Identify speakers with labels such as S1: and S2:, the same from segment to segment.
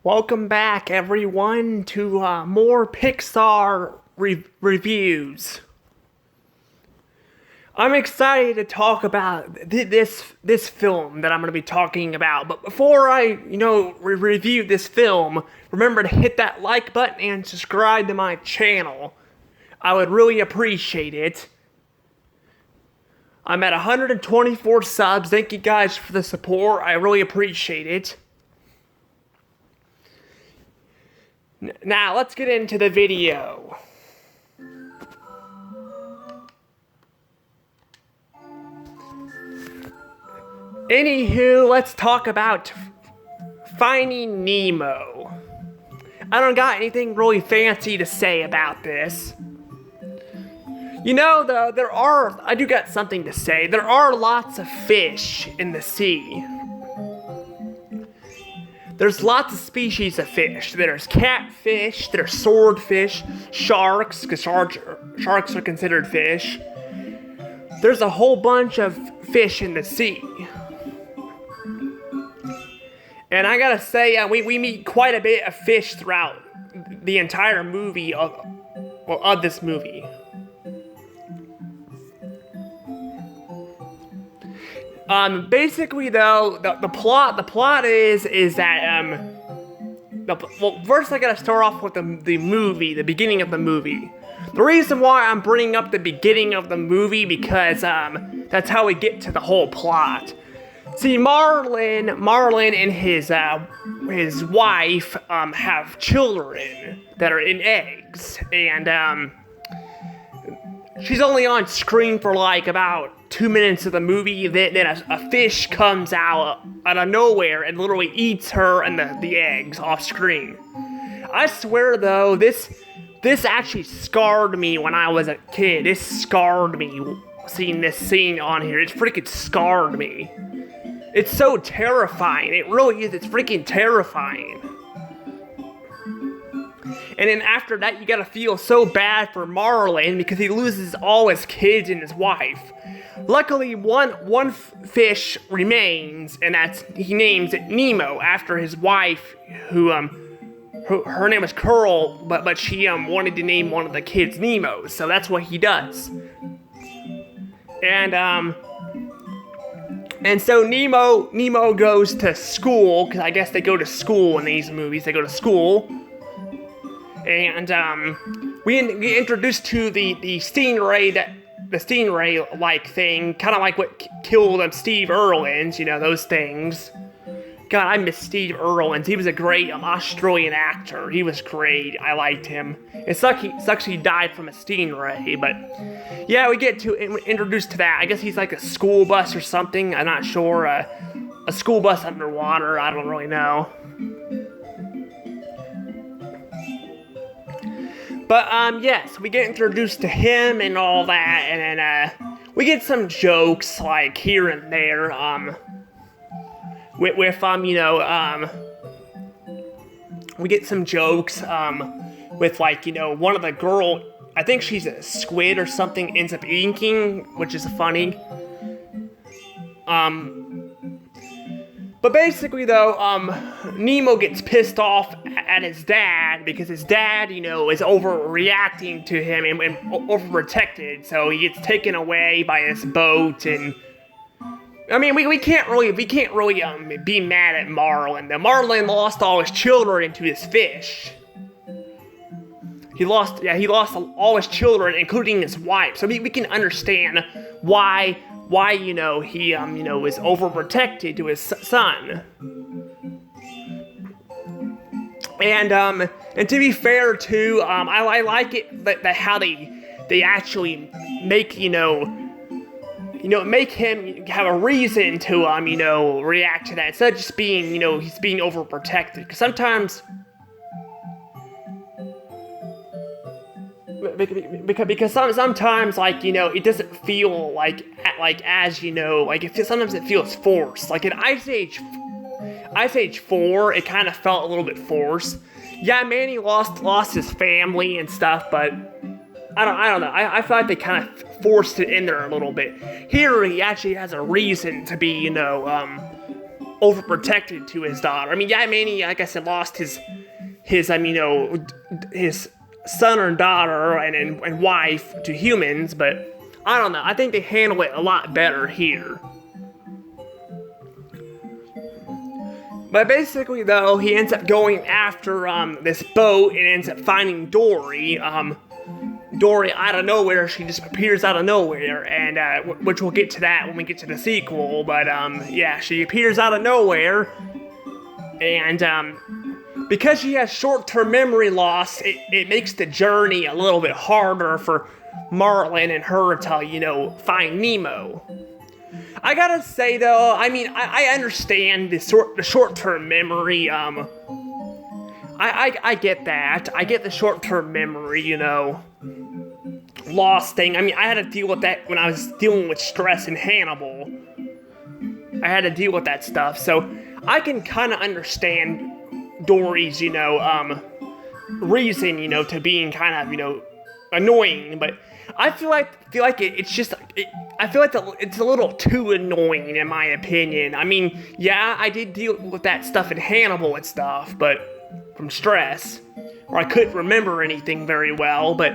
S1: Welcome back, everyone, to more Pixar reviews. I'm excited to talk about this film that I'm going to be talking about. But before I, review this film, remember to hit that like button and subscribe to my channel. I would really appreciate it. I'm at 124 subs. Thank you guys for the support. I really appreciate it. Now, let's get into the video. Anywho, let's talk about Finding Nemo. I don't got anything really fancy to say about this. Though, I do got something to say. There are lots of fish in the sea. There's lots of species of fish. There's catfish, there's swordfish, sharks, because sharks are considered fish. There's a whole bunch of fish in the sea. And I gotta say, we meet quite a bit of fish throughout the entire movie of this movie. Basically though, the plot is that, first I gotta start off with the beginning of the movie. The reason why I'm bringing up the beginning of the movie, because, that's how we get to the whole plot. See, Marlin and his wife, have children that are in eggs, and, she's only on screen for like about 2 minutes of the movie, then a fish comes out of nowhere and literally eats her and the eggs off screen. I swear though, this actually scarred me when I was a kid. This scarred me, seeing this scene on here. It freaking scarred me. It's so terrifying. It really is. It's freaking terrifying. And then after that, you gotta feel so bad for Marlin because he loses all his kids and his wife. Luckily, one fish remains, and he names it Nemo after his wife, who her name was Curl, but she wanted to name one of the kids Nemo, so that's what he does. And so Nemo goes to school, because I guess they go to school in these movies. They go to school. And we get introduced to the stingray-like thing, kind of like what killed Steve Irwin's, those things. God, I miss Steve Irwin's. He was a great Australian actor. He was great. I liked him. It sucks he died from a stingray, but yeah, we get introduced to that. I guess he's like a school bus or something. I'm not sure. A school bus underwater. I don't really know. But, yes, we get introduced to him and all that, and then, we get some jokes, like, here and there, we get some jokes, with, like, one of the girl, I think she's a squid or something, ends up inking, which is funny. But basically, though, Nemo gets pissed off at his dad because his dad, is overreacting to him and overprotected. So he gets taken away by his boat, and I mean, we can't really be mad at Marlin. The Marlin lost all his children to his fish. He lost all his children, including his wife. So we can understand why he is overprotected to his son. And to be fair too, I like it that how they actually make make him have a reason to react to that instead of just being he's being overprotected. Because sometimes sometimes it doesn't feel like as sometimes it feels forced. Like in Ice Age 4, it kind of felt a little bit forced. Yeah, Manny lost his family and stuff, but I don't know. I feel like they kind of forced it in there a little bit. Here, he actually has a reason to be overprotected to his daughter. I mean, yeah, Manny, like I said, lost his his son or daughter and wife to humans, but I don't know. I think they handle it a lot better here. But basically, though, he ends up going after this boat and ends up finding Dory. Dory out of nowhere, she just appears out of nowhere, and which we'll get to that when we get to the sequel. But yeah, she appears out of nowhere, and because she has short-term memory loss, it makes the journey a little bit harder for Marlin and her to, find Nemo. I gotta say though, I mean, I understand the short-term memory. I get that. I get the short-term memory, loss thing. I mean, I had to deal with that when I was dealing with stress in Hannibal. I had to deal with that stuff, so I can kind of understand Dory's, reason, to being kind of, annoying, but I feel like it's just, I feel like it's a little too annoying in my opinion. I mean, yeah, I did deal with that stuff in Hannibal and stuff, but from stress, or I couldn't remember anything very well, but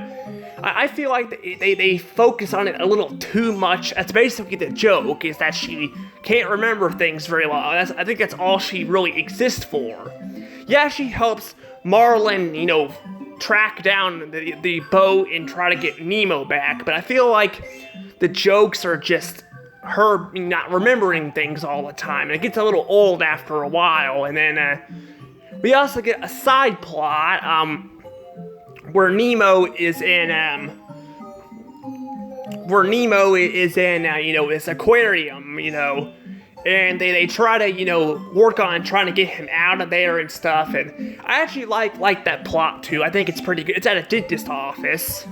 S1: I feel like they focus on it a little too much. That's basically the joke, is that she can't remember things very well. I think that's all she really exists for. Yeah, she helps Marlin, track down the boat and try to get Nemo back, but I feel like the jokes are just her not remembering things all the time, and it gets a little old after a while. And then we also get a side plot where Nemo is in this aquarium, and they try to, work on trying to get him out of there and stuff, and I actually like that plot too. I think it's pretty good. It's at a dentist office.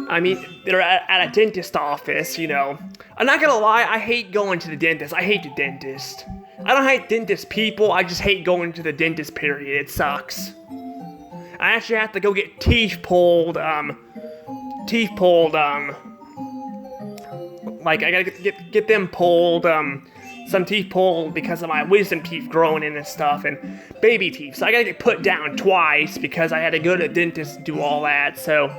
S1: I mean, they're at a dentist office, I'm not gonna lie, I hate going to the dentist. I hate the dentist. I don't hate dentist people, I just hate going to the dentist, period. It sucks. I actually have to go get teeth pulled, like, I gotta get them pulled, some teeth pulled because of my wisdom teeth growing in and stuff, and baby teeth. So I gotta get put down twice because I had to go to the dentist and do all that, so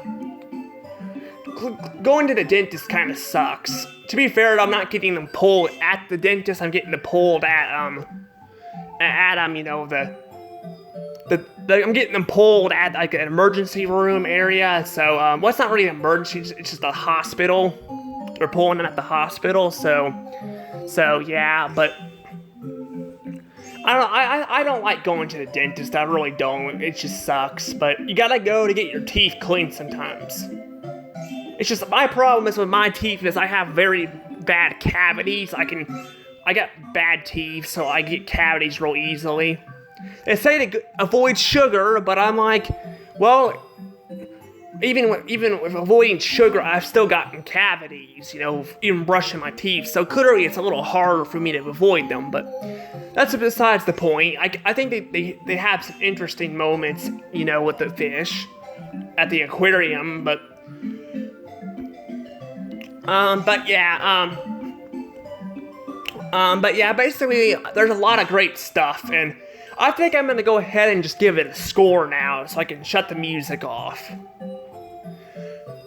S1: going to the dentist kind of sucks. To be fair, I'm not getting them pulled at the dentist, I'm getting them pulled at, I'm getting them pulled at, like, an emergency room area, so, well, it's not really an emergency, it's just a hospital. They're pulling them at the hospital, so yeah, but I don't like going to the dentist, I really don't, it just sucks, but you gotta go to get your teeth cleaned sometimes. It's just, my problem is with my teeth is I have very bad cavities. I got bad teeth, so I get cavities real easily. They say to avoid sugar, but I'm like, well, even with avoiding sugar, I've still gotten cavities, even brushing my teeth. So clearly it's a little harder for me to avoid them, but that's besides the point. I think they have some interesting moments, with the fish at the aquarium, but yeah, basically, there's a lot of great stuff, and I think I'm gonna go ahead and just give it a score now, so I can shut the music off.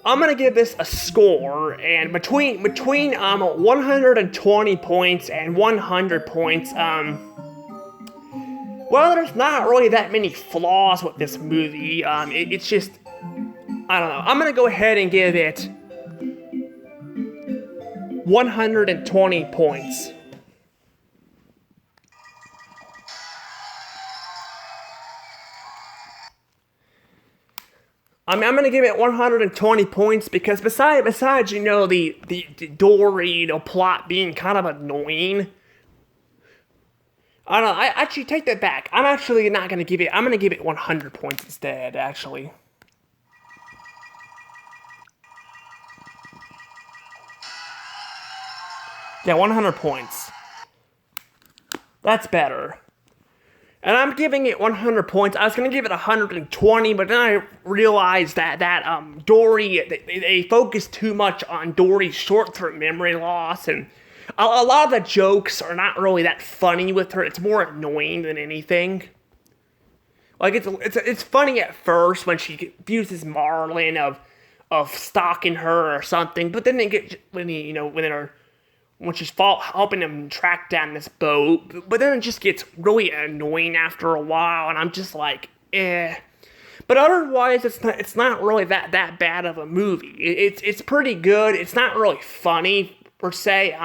S1: I'm gonna give this a score, and between 120 points and 100 points, well, there's not really that many flaws with this movie, it's just, I don't know, I'm gonna go ahead and give it 120 points. I'm gonna give it 120 points because besides the Dory plot being kind of annoying, I don't know. I actually take that back. I'm actually not gonna give it. I'm gonna give it 100 points instead. Actually. Yeah, 100 points. That's better. And I'm giving it 100 points. I was going to give it 120, but then I realized that Dory, they focused too much on Dory's short-term memory loss, and A lot of the jokes are not really that funny with her. It's more annoying than anything. Like it's funny at first when she accuses Marlin of stalking her or something, but then they get when he, when she's helping him track down this boat, but then it just gets really annoying after a while, and I'm just like, eh. But otherwise, it's not really that bad of a movie. It's pretty good. It's not really funny per se.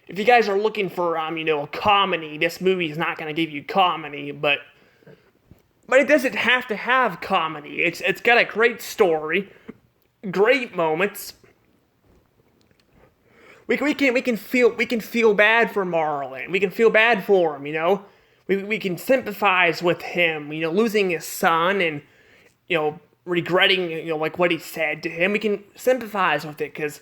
S1: If you guys are looking for a comedy, this movie is not going to give you comedy, but it doesn't have to have comedy. It's got a great story, great moments. We can feel bad for Marlin. We can feel bad for him. We can sympathize with him. Losing his son and regretting like what he said to him. We can sympathize with it because.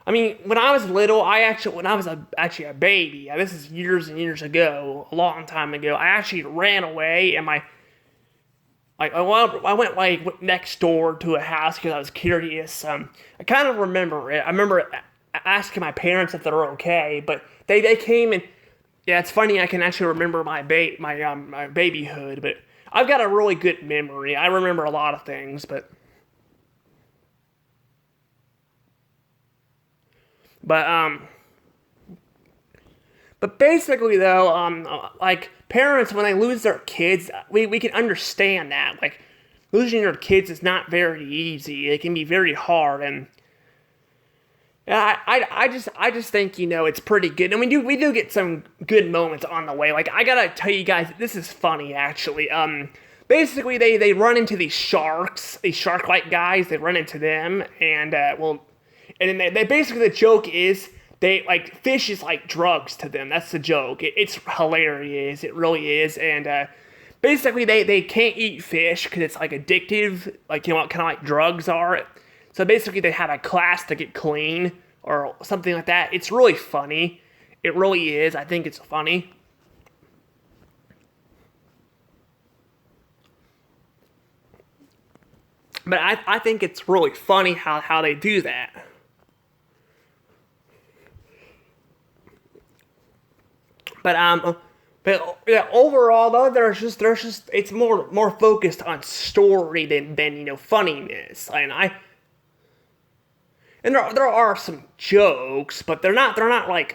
S1: I mean, when I was little, when I was actually a baby, this is years and years ago, a long time ago, I actually ran away, and I went next door to a house because I was curious. I kind of remember it. I remember asking my parents if they're okay, but they came and yeah, it's funny. I can actually remember my babyhood, but I've got a really good memory. I remember a lot of things, But basically though, like parents when they lose their kids, we can understand that. Like losing your kids is not very easy. It can be very hard, and yeah, I just think it's pretty good, and we do get some good moments on the way. Like I gotta tell you guys, this is funny actually. Basically they run into these sharks, these shark-like guys. They run into them, and and then they basically the joke is they like fish is like drugs to them. That's the joke. It's hilarious. It really is. And basically they can't eat fish because it's like addictive, like kind of like drugs are. So basically they have a class to get clean or something like that. It's really funny. It really is. I think it's funny. But I think it's really funny how they do that. But yeah, overall though, there's just it's more focused on story than funniness, and there are some jokes, but they're not like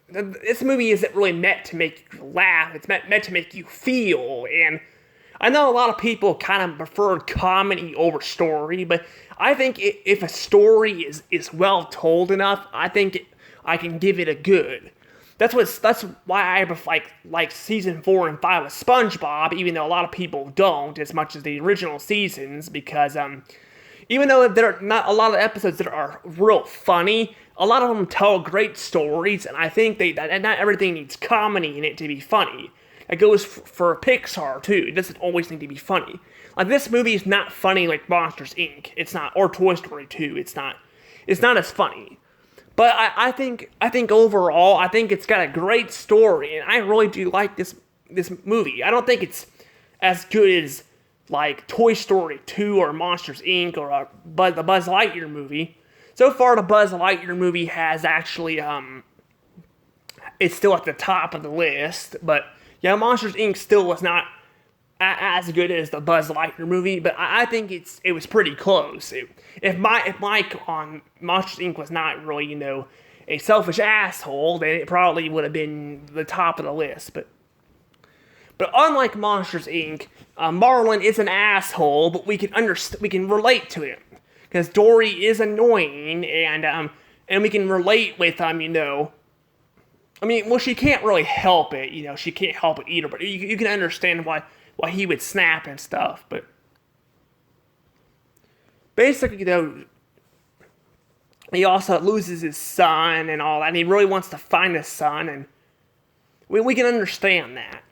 S1: this movie isn't really meant to make you laugh. It's meant to make you feel, and I know a lot of people kind of prefer comedy over story, but I think if a story is well told enough, I think I can give it a good. That's why I like season 4 and 5 of SpongeBob, even though a lot of people don't as much as the original seasons, because even though there are not a lot of episodes that are real funny, a lot of them tell great stories, and I think that not everything needs comedy in it to be funny. It goes for Pixar too. It doesn't always need to be funny. Like this movie is not funny like Monsters Inc. It's not, or Toy Story 2. It's not. It's not as funny. But I think overall, I think it's got a great story, and I really do like this movie. I don't think it's as good as like Toy Story 2 or Monsters Inc. or the Buzz Lightyear movie. So far, the Buzz Lightyear movie has actually it's still at the top of the list, but yeah, Monsters Inc. still was not as good as the Buzz Lightyear movie, but I think it was pretty close. If Mike on Monsters Inc. was not really a selfish asshole, then it probably would have been the top of the list. But unlike Monsters Inc., Marlin is an asshole, but we can relate to him because Dory is annoying, and we can relate with I mean, well, she can't really help it, she can't help it either, but you can understand why he would snap and stuff, but basically, though, he also loses his son and all that, and he really wants to find his son, and we can understand that.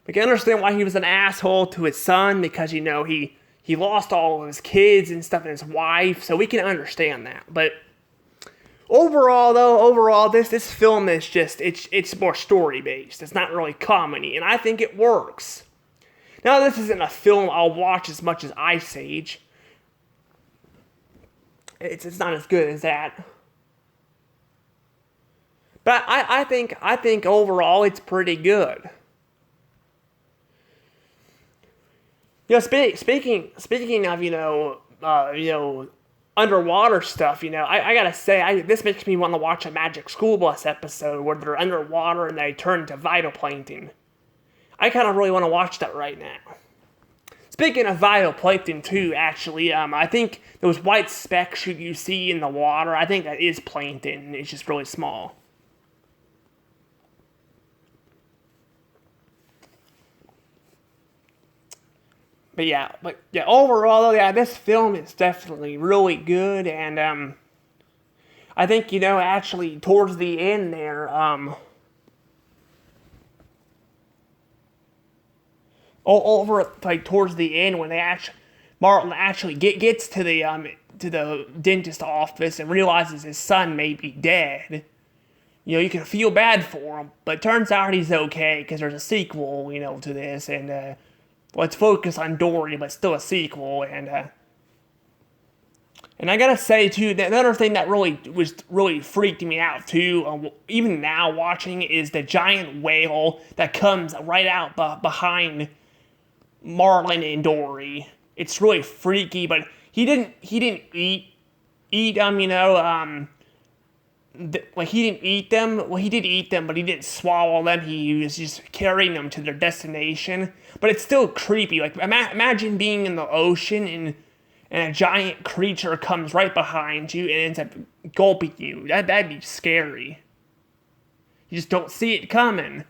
S1: We can understand why he was an asshole to his son, because, he lost all of his kids and stuff and his wife, so we can understand that, but overall, this film is just, it's more story-based. It's not really comedy, and I think it works. Now, this isn't a film I'll watch as much as Ice Age. It's not as good as that. But I think overall it's pretty good. Speaking of underwater stuff. I gotta say, this makes me want to watch a Magic School Bus episode where they're underwater and they turn to phytoplankton. I kind of really want to watch that right now. Speaking of phytoplankton too, actually, I think those white specks you see in the water, I think that is plankton. It's just really small. But yeah, overall, though, yeah, this film is definitely really good, and I think actually towards the end there, over like towards the end when Martin actually gets to the dentist office and realizes his son may be dead. You can feel bad for him, but it turns out he's okay because there's a sequel, to this, and let's focus on Dory, but still a sequel, and I gotta say too, that another thing that really freaked me out too, even now watching, is the giant whale that comes right out behind Marlin and Dory. It's really freaky, but he didn't eat like he didn't eat them. Well, he did eat them, but he didn't swallow them. He was just carrying them to their destination. But it's still creepy. Like imagine being in the ocean and a giant creature comes right behind you and ends up gulping you. That'd be scary. You just don't see it coming.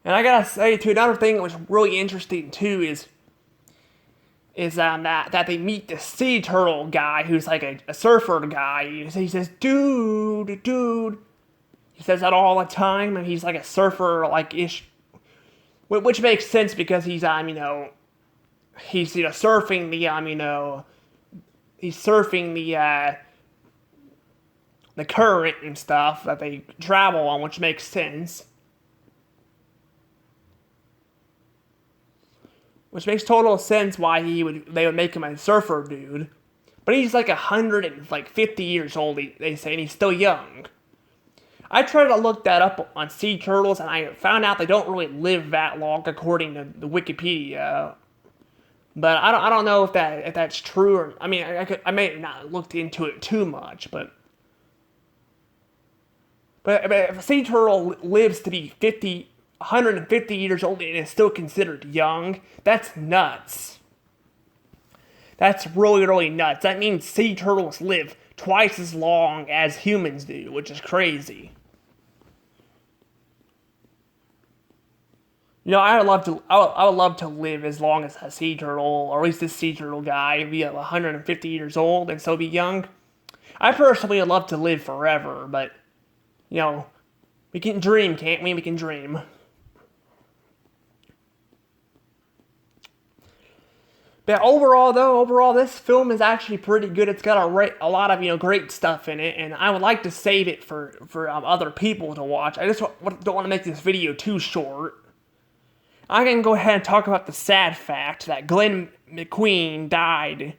S1: And I gotta say too, another thing that was really interesting too is that they meet the sea turtle guy who's like a surfer guy. He says, dude. He says that all the time, and he's like a surfer like ish, which makes sense because he's surfing he's surfing the current and stuff that they travel on, which makes sense. Which makes total sense why they would make him a surfer dude. But he's like 150 years old, they say, and he's still young. I tried to look that up on sea turtles, and I found out they don't really live that long according to the Wikipedia. But I don't know if that's true, or I mean I may have not looked into it too much, but if a sea turtle lives to be 150 years old and is still considered young, that's nuts. That's really, really nuts. That means sea turtles live twice as long as humans do, which is crazy. I would love to live as long as a sea turtle, or at least this sea turtle guy, be 150 years old and still be young. I personally would love to live forever, but, we can dream, can't we? We can dream. But overall, this film is actually pretty good. It's got a lot of great stuff in it, and I would like to save it for other people to watch. I just don't want to make this video too short. I can go ahead and talk about the sad fact that Glenn McQueen died.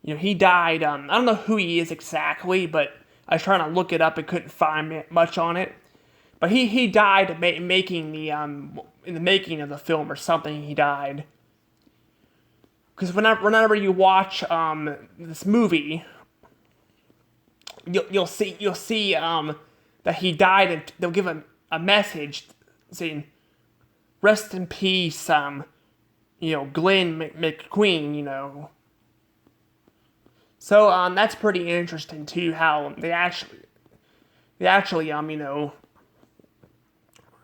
S1: He died. I don't know who he is exactly, but I was trying to look it up and couldn't find much on it. But he died in the making of the film or something. He died. Because whenever you watch this movie, you'll see that he died, and they'll give him a message saying, "Rest in peace, Glenn McQueen." So that's pretty interesting too. How they actually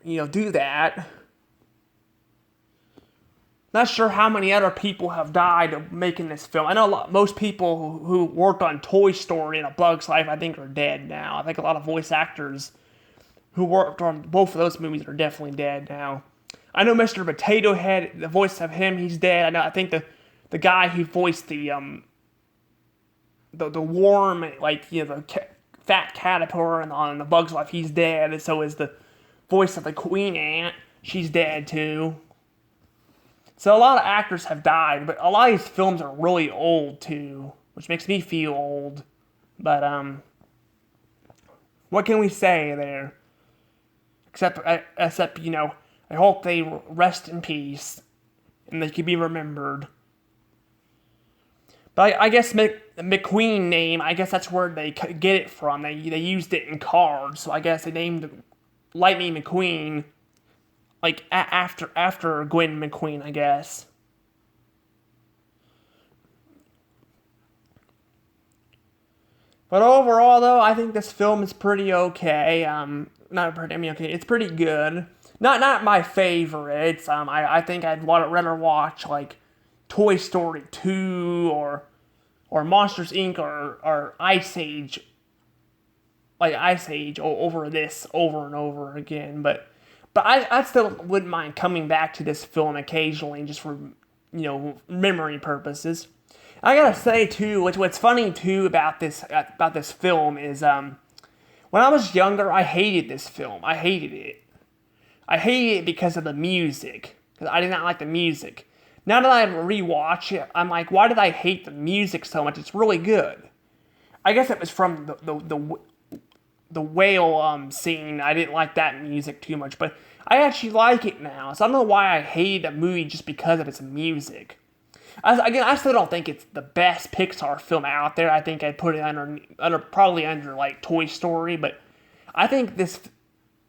S1: do that. Not sure how many other people have died of making this film. I know most people who worked on Toy Story and A Bug's Life, I think, are dead now. I think a lot of voice actors who worked on both of those movies are definitely dead now. I know Mr. Potato Head, the voice of him, he's dead. I think the guy who voiced the worm, the fat caterpillar on The Bug's Life, he's dead. And so is the voice of the Queen Ant. She's dead too. So a lot of actors have died, but a lot of these films are really old too, which makes me feel old. But, what can we say there? Except, you know, I hope they rest in peace and they can be remembered. But I guess McQueen name, I guess that's where they get it from. They used it in Cars, so I guess they named Lightning McQueen like after Gwen McQueen, I guess. But overall, though, I think this film is pretty okay. Not pretty. I mean, okay, it's pretty good. Not my favorites. I think I'd rather watch like Toy Story 2 or Monsters Inc. or Ice Age. Like Ice Age over this over and over again. But I still wouldn't mind coming back to this film occasionally just for, you know, memory purposes. I gotta say too, what's funny too about this film is when I was younger, I hated this film. I hated it. I hated it because of the music. Because I did not like the music. Now that I rewatch it, I'm like, why did I hate the music so much? It's really good. I guess it was from the whale scene. I didn't like that music too much, but I actually like it now. So I don't know why I hated the movie just because of its music. I still don't think it's the best Pixar film out there. I think I'd put it probably under like Toy Story, but I think this,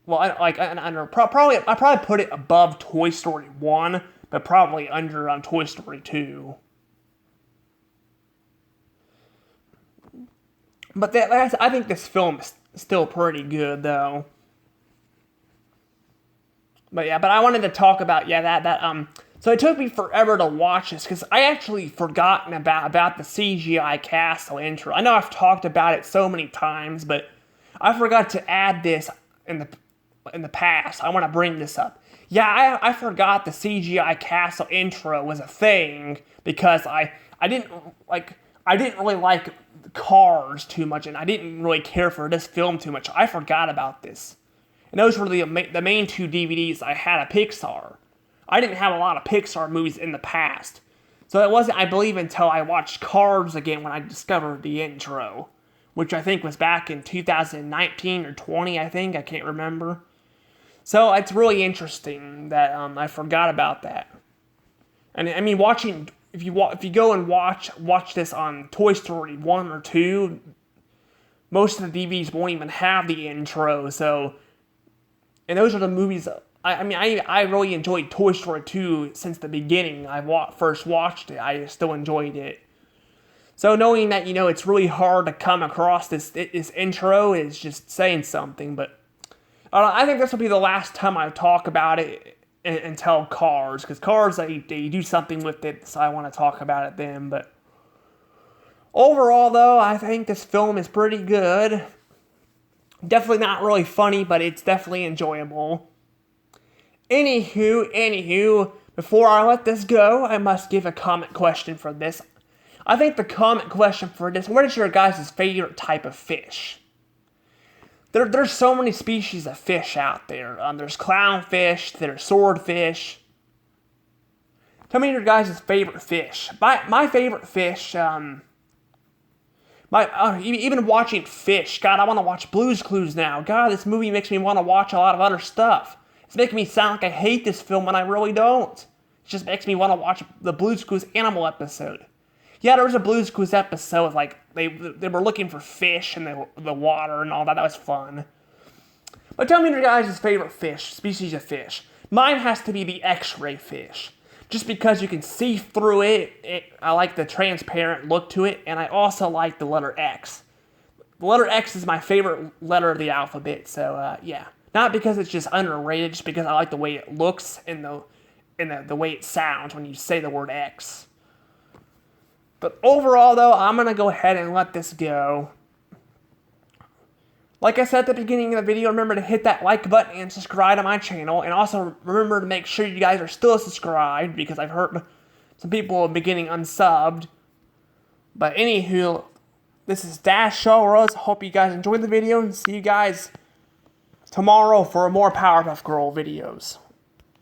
S1: well, I probably put it above Toy Story 1, but probably under Toy Story 2. But I think this film is still pretty good though. But yeah, but I wanted to talk about so it took me forever to watch this because I actually forgotten about the CGI castle intro. I know I've talked about it so many times, but I forgot to add this in the past. I want to bring this up. Yeah, I forgot the CGI castle intro was a thing because I didn't really like Cars too much, and I didn't really care for this film too much. I forgot about this. And those were the main two DVDs I had of Pixar. I didn't have a lot of Pixar movies in the past. So it wasn't, I believe, until I watched Cars again when I discovered the intro. Which I think was back in 2019 or 20, I think. I can't remember. So it's really interesting that I forgot about that. And I mean, if you go and watch this on Toy Story 1 or 2, most of the DVDs won't even have the intro, so... And those are the movies... I really enjoyed Toy Story 2 since the beginning. I first watched it. I still enjoyed it. So knowing that, you know, it's really hard to come across this intro is just saying something, but... I think this will be the last time I talk about it until Cars, because Cars, they do something with it, so I want to talk about it then, but... Overall, though, I think this film is pretty good. Definitely not really funny, but it's definitely enjoyable. Anywho, before I let this go, I must give a comment question for this. I think the comment question for this, what is your guys' favorite type of fish? There's so many species of fish out there. There's clownfish, there's swordfish. Tell me your guys' favorite fish. My favorite fish, even watching fish. God, I want to watch Blue's Clues now. God, this movie makes me want to watch a lot of other stuff. It's making me sound like I hate this film when I really don't. It just makes me want to watch the Blue's Clues animal episode. Yeah, there was a Blue's Clues episode, like, they were looking for fish in the water and all that. That was fun. But tell me your guys' favorite species of fish. Mine has to be the X-ray fish. Just because you can see through it, I like the transparent look to it, and I also like the letter X. The letter X is my favorite letter of the alphabet, so yeah. Not because it's just underrated, just because I like the way it looks and the way it sounds when you say the word X. But overall, though, I'm going to go ahead and let this go. Like I said at the beginning of the video, remember to hit that like button and subscribe to my channel. And also remember to make sure you guys are still subscribed, because I've heard some people have been getting unsubbed. But anywho, this is Dash Showrose. Hope you guys enjoyed the video, and see you guys tomorrow for more Powerpuff Girl videos.